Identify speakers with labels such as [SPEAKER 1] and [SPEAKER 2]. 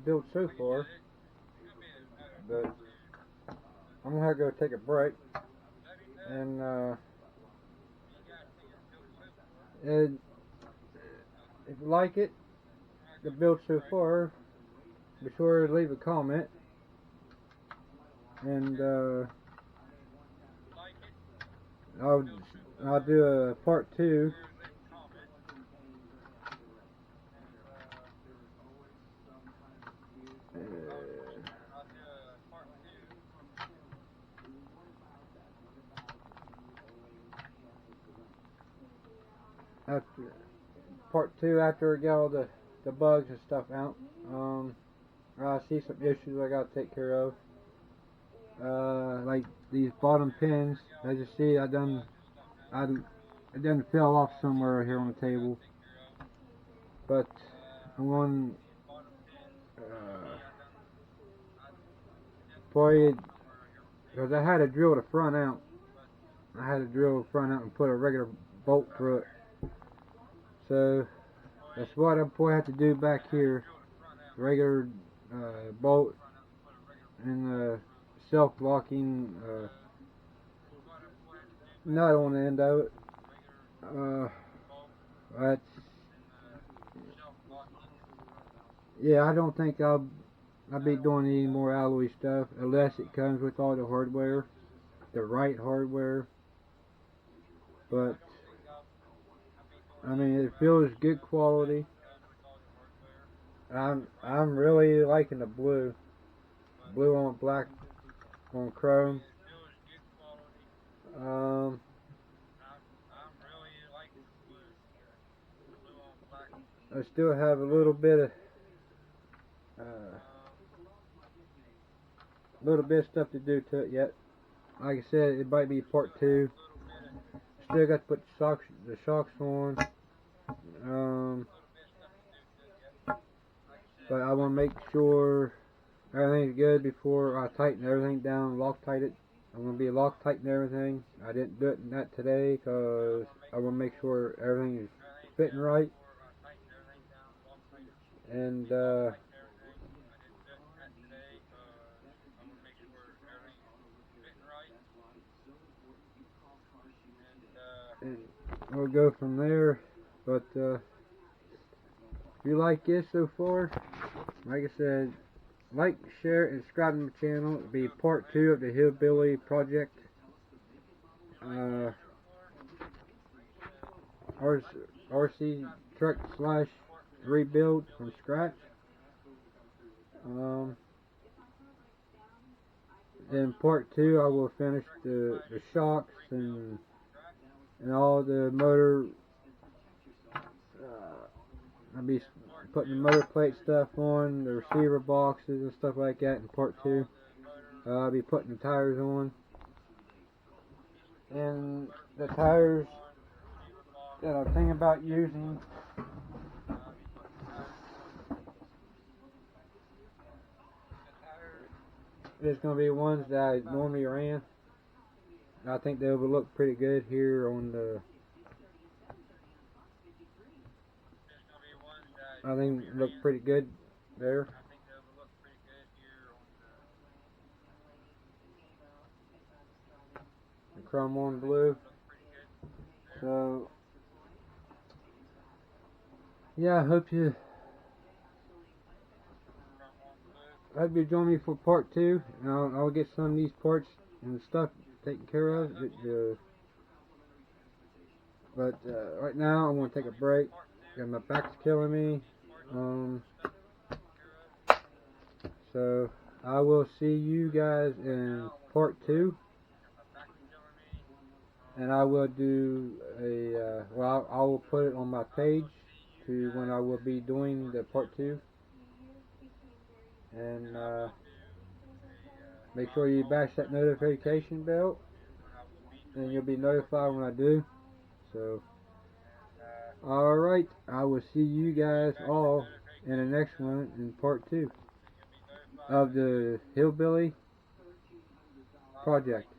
[SPEAKER 1] built so far, but I'm gonna have to go take a break, and if you like it, the build so far, be sure to leave a comment, and I'll do a part 2. After part 2, after I get all the bugs and stuff out. I see some issues I gotta take care of. Like these bottom pins. As you see, it done fell off somewhere here on the table. But I'm going because I had to drill the front out. I had to drill the front out and put a regular bolt through it. So that's what I'm going to have to do back here. Regular bolt and self-locking nut on the end of it. Yeah, I don't think I'll be doing any more alloy stuff unless it comes with all the hardware, the right hardware. But I mean, it feels good quality. I'm really liking the blue on black on chrome. I still have a little bit of stuff to do to it yet. Like I said, it might be part 2. Still got to put the shocks on. But I want to make sure everything's good before I tighten everything down, Loctite it. I'm going to be Loctiting everything. I didn't do that today because I want to make sure everything is fitting right. And we'll go from there. But if you like this so far, like I said, like, share, and subscribe to my channel. It'll be part 2 of the Hillbilly project. RC truck / rebuild from scratch. Then part 2, I will finish the shocks and all the motor. I'll be putting the motor plate stuff on, the receiver boxes and stuff like that in part 2. I'll be putting the tires on. And the tires that I'm thinking about using, there's going to be ones that I normally ran. I think they will look pretty good here on the. I think it look pretty good there. The chrome on blue. So yeah, I hope you join me for part 2. And I'll get some of these parts and stuff taken care of. But right now I'm going to take a break. My back's killing me. So I will see you guys in part 2. And I will do a, well, I will put it on my page to when I will be doing the part 2. And make sure you bash that notification bell, and you'll be notified when I do. So, alright, I will see you guys all in the next one in part 2 of the Hillbilly project.